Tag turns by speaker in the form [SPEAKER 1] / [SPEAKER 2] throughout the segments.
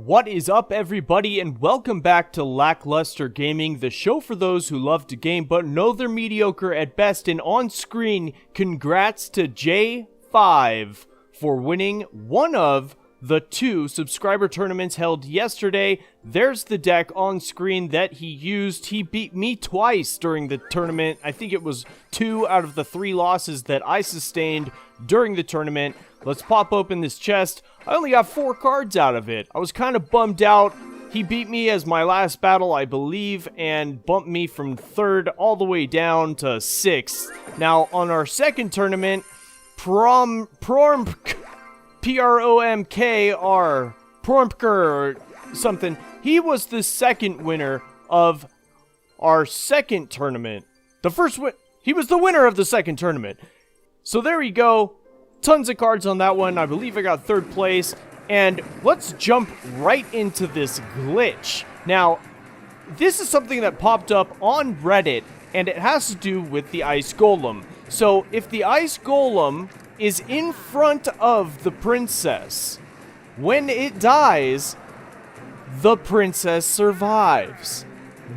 [SPEAKER 1] What is up, everybody, and welcome back to LackLuster Gaming, the show for those who love to game but know they're mediocre at best. And on screen, congrats to J5 for winning one of the 2 subscriber tournaments held yesterday. There's the deck on screen that he used. He beat me twice during the tournament. I think it was 2 out of the 3 losses that I sustained during the tournament. Let's pop open this chest. I only got 4 cards out of it. I was kind of bummed out. He beat me as my last battle, I believe, and bumped me from 3rd all the way down to 6th. Now, on our second tournament, P-R-O-M-K-R, Promker or something, he was the second winner of our second tournament. He was the winner of the second tournament. So there we go. Tons of cards on that one. I believe I got 3rd place. And let's jump right into this glitch. Now, this is something that popped up on Reddit, and it has to do with the Ice Golem. So, if the Ice Golem is in front of the princess, when it dies, the princess survives.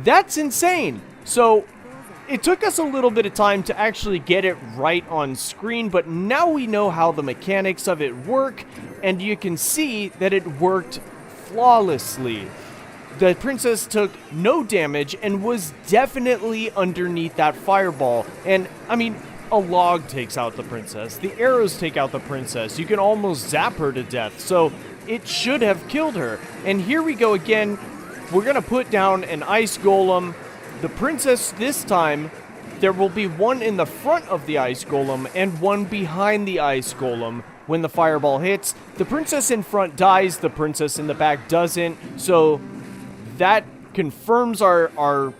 [SPEAKER 1] That's insane. So, it took us a little bit of time to actually get it right on screen, but now we know how the mechanics of it work, and you can see that it worked flawlessly. The princess took no damage and was definitely underneath that fireball. And, I mean, a log takes out the princess. The arrows take out the princess. You can almost zap her to death, so it should have killed her. And here we go again. We're going to put down an Ice Golem. The princess this time, there will be one in the front of the Ice Golem and one behind the Ice Golem when the fireball hits. The princess in front dies, the princess in the back doesn't, so that confirms our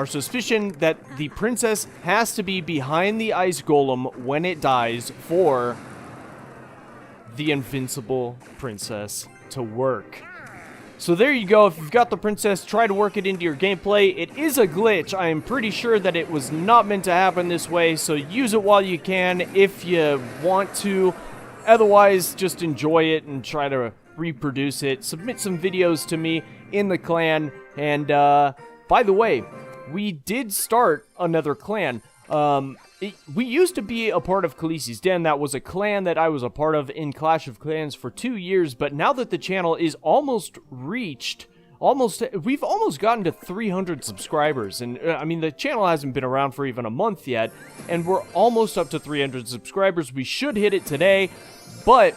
[SPEAKER 1] suspicion that the princess has to be behind the Ice Golem when it dies for the Invincible princess to work. So there you go. If you've got the princess, try to work it into your gameplay. It is a glitch. I am pretty sure that it was not meant to happen this way, so use it while you can if you want to. Otherwise, just enjoy it and try to reproduce it. Submit some videos to me in the clan. And by the way, we did start another clan. We used to be a part of Khaleesi's Den. That was a clan that I was a part of in Clash of Clans for 2 years, but now that the channel is we've almost gotten to 300 subscribers, and I mean, the channel hasn't been around for even a month yet, and we're almost up to 300 subscribers. We should hit it today, but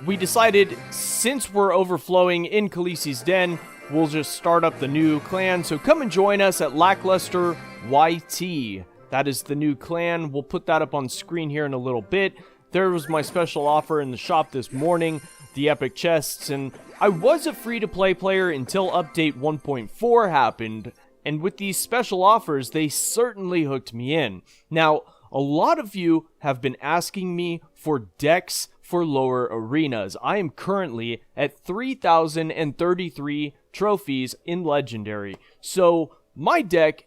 [SPEAKER 1] we decided, since we're overflowing in Khaleesi's Den, we'll just start up the new clan. So come and join us at LackLuster YT. That is the new clan. We'll put that up on screen here in a little bit. There was my special offer in the shop this morning, the epic chests, and I was a free-to-play player until update 1.4 happened, and with these special offers, they certainly hooked me in. Now, a lot of you have been asking me for decks for lower arenas. I am currently at 3,033 trophies in Legendary, so my deck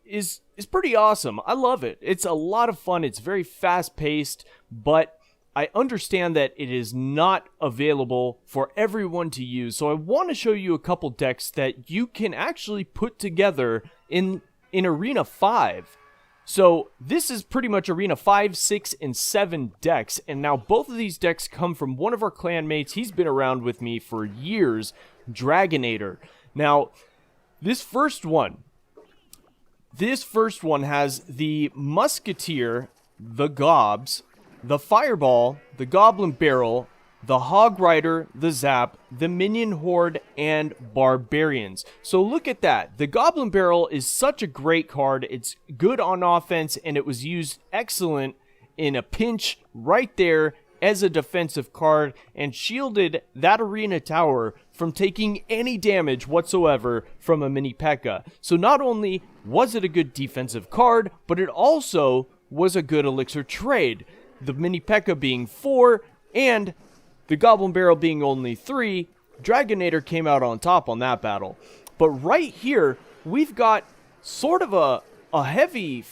[SPEAKER 1] is pretty awesome. I love it. It's a lot of fun. It's very fast-paced, but I understand that it is not available for everyone to use. So I want to show you a couple decks that you can actually put together in Arena 5. So this is pretty much Arena 5, 6, and 7 decks, and now both of these decks come from one of our clanmates. He's been around with me for years, Dragonator. Now, this first one has the Musketeer, the Gobs, the Fireball, the Goblin Barrel, the Hog Rider, the Zap, the Minion Horde, and Barbarians. So look at that. The Goblin Barrel is such a great card. It's good on offense, and it was used excellent in a pinch right there as a defensive card, and shielded that arena tower from taking any damage whatsoever from a mini P.E.K.K.A. So not only was it a good defensive card, but it also was a good elixir trade. The mini P.E.K.K.A. being 4, and the Goblin Barrel being only 3, Dragonator came out on top on that battle. But right here, we've got sort of a heavy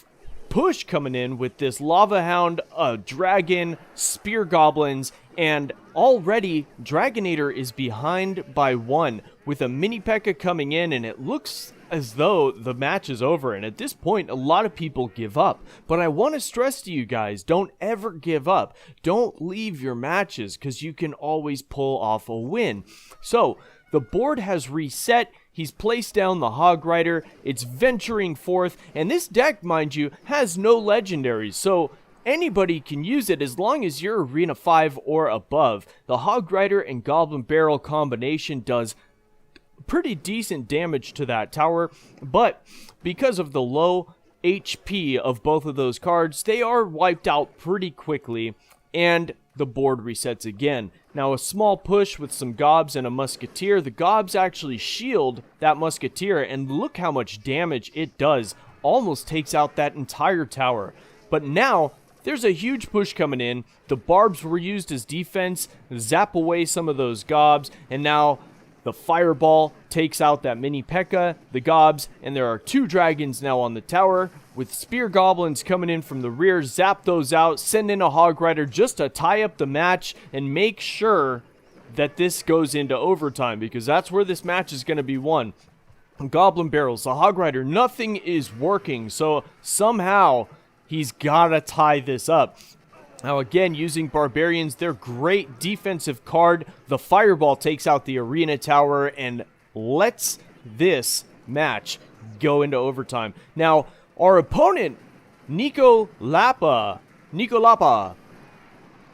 [SPEAKER 1] push coming in with this Lava Hound, Dragon, Spear Goblins, and already Dragonator is behind by 1 with a Mini P.E.K.K.A coming in, and it looks as though the match is over. And at this point, a lot of people give up. But I want to stress to you guys, don't ever give up. Don't leave your matches, because you can always pull off a win. So, the board has reset. He's placed down the Hog Rider. It's venturing forth. And this deck, mind you, has no legendaries. So, anybody can use it as long as you're Arena 5 or above. The Hog Rider and Goblin Barrel combination does pretty decent damage to that tower, but because of the low HP of both of those cards, they are wiped out pretty quickly, and the board resets again. Now, a small push with some Gobs and a Musketeer. The Gobs actually shield that Musketeer, and look how much damage it does. Almost takes out that entire tower. But now, there's a huge push coming in. The Barbs were used as defense, zap away some of those Gobs, and now the Fireball takes out that Mini P.E.K.K.A, the Gobs, and there are 2 Dragons now on the tower, with Spear Goblins coming in from the rear. Zap those out, send in a Hog Rider just to tie up the match and make sure that this goes into overtime, because that's where this match is going to be won. Goblin Barrels, the Hog Rider, nothing is working, so somehow he's got to tie this up. Now again, using Barbarians, their great defensive card, the Fireball takes out the Arena Tower and lets this match go into overtime. Now, our opponent, Nico Lapa,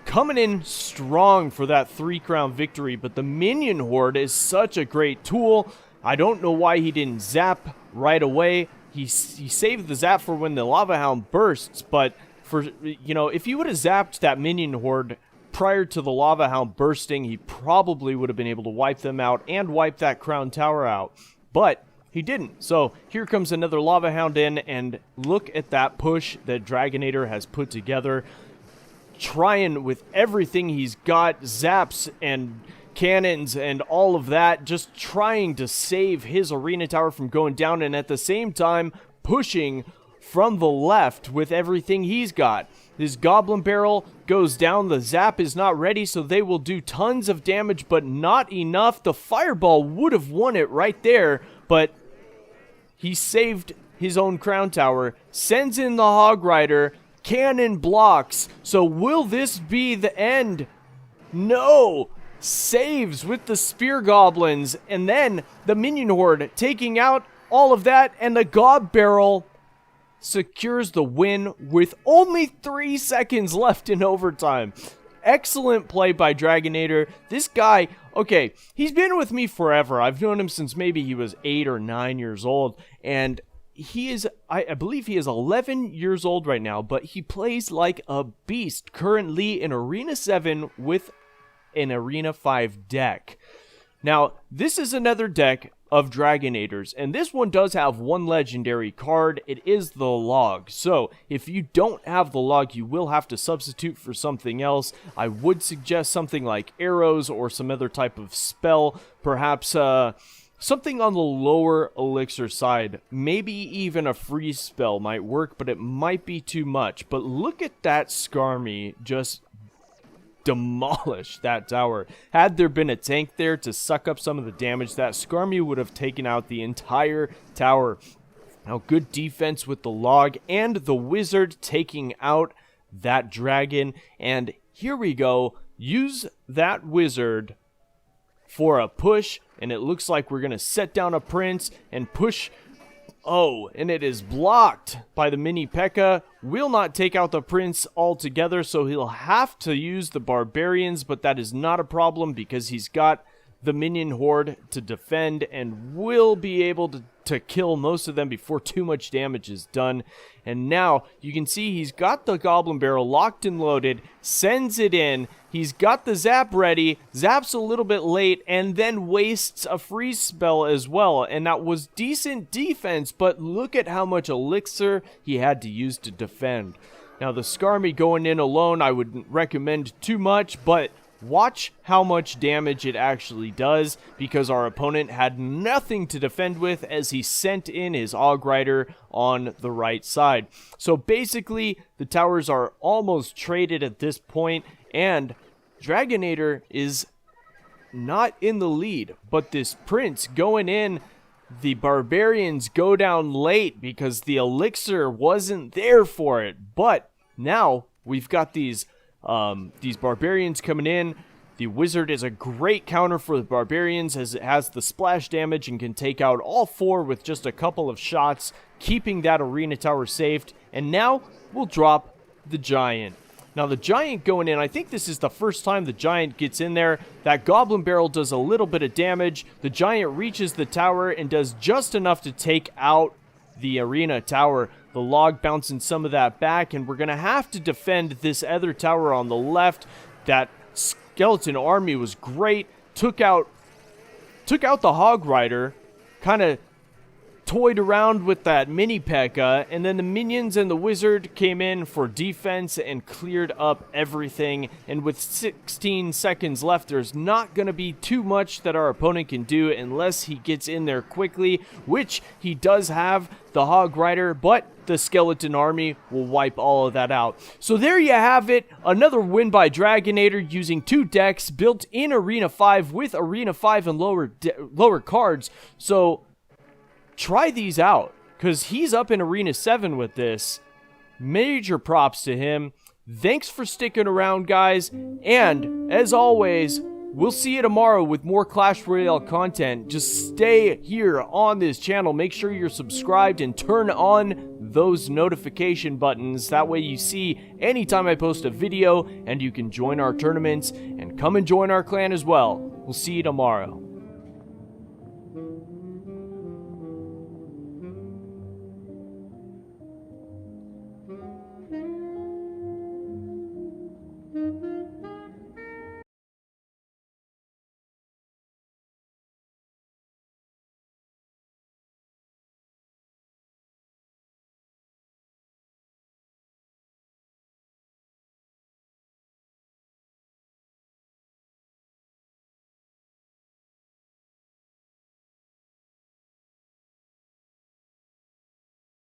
[SPEAKER 1] coming in strong for that 3-crown victory, but the Minion Horde is such a great tool. I don't know why he didn't zap right away. He saved the zap for when the Lava Hound bursts, but for, you know, if he would have zapped that Minion Horde prior to the Lava Hound bursting, he probably would have been able to wipe them out and wipe that Crown Tower out. But he didn't. So here comes another Lava Hound in, and look at that push that Dragonator has put together. Trying with everything he's got, zaps and cannons and all of that, just trying to save his Arena Tower from going down, and at the same time pushing from the left with everything he's got. His Goblin Barrel goes down, the zap is not ready, so they will do tons of damage, but not enough. The Fireball would have won it right there, but he saved his own Crown Tower, sends in the Hog Rider, cannon blocks. So will this be the end? No! Saves with the Spear Goblins, and then the Minion Horde taking out all of that, and the Gob Barrel secures the win with only 3 seconds left in overtime. Excellent play by Dragonator. This guy, okay, he's been with me forever. I've known him since maybe he was 8 or 9 years old, and he is, I believe he is 11 years old right now, but he plays like a beast currently in Arena 7 with an Arena 5 deck. Now, this is another deck of Dragonators, and this one does have one legendary card. It is the log. So if you don't have the log, you will have to substitute for something else. I would suggest something like arrows or some other type of spell, perhaps something on the lower elixir side. Maybe even a freeze spell might work, but it might be too much. But look at that Skarmy just demolish that tower. Had there been a tank there to suck up some of the damage, that Skarmy would have taken out the entire tower. Now, good defense with the log and the wizard taking out that dragon. And here we go. Use that wizard for a push, and it looks like we're going to set down a prince and push. Oh, and it is blocked by the Mini P.E.K.K.A. Will not take out the prince altogether, so he'll have to use the Barbarians, but that is not a problem because he's got the Minion Horde to defend and will be able to kill most of them before too much damage is done. And now you can see he's got the Goblin Barrel locked and loaded, sends it in, he's got the zap ready, zaps a little bit late, and then wastes a freeze spell as well. And that was decent defense, but look at how much elixir he had to use to defend. Now the Skarmy going in alone, I wouldn't recommend too much, but Watch how much damage it actually does, because our opponent had nothing to defend with as he sent in his Hog Rider on the right side. So basically, the towers are almost traded at this point, and Dragonator is not in the lead, but this Prince going in, the Barbarians go down late because the elixir wasn't there for it. But now we've got these Barbarians coming in. The Wizard is a great counter for the Barbarians as it has the splash damage and can take out all 4 with just a couple of shots, keeping that arena tower safe. And now we'll drop the Giant. Now the Giant going in, I think this is the first time the Giant gets in there. That Goblin Barrel does a little bit of damage. The Giant reaches the tower and does just enough to take out the arena tower. The log bouncing some of that back, and we're going to have to defend this other tower on the left. That Skelleton Army was great. Took out the Hog Rider, kind of toyed around with that mini P.E.K.K.A, and then the minions and the Wizard came in for defense and cleared up everything. And with 16 seconds left, there's not going to be too much that our opponent can do unless he gets in there quickly, which he does have the Hog Rider, but the Skelleton Army will wipe all of that out. So there you have it, another win by Dragonator using 2 decks built in Arena 5 with Arena 5 and lower cards. So try these out, because he's up in Arena 7 with this. Major props to him. Thanks for sticking around, guys. And, as always, we'll see you tomorrow with more Clash Royale content. Just stay here on this channel. Make sure you're subscribed and turn on those notification buttons. That way you see anytime I post a video, and you can join our tournaments and come and join our clan as well. We'll see you tomorrow.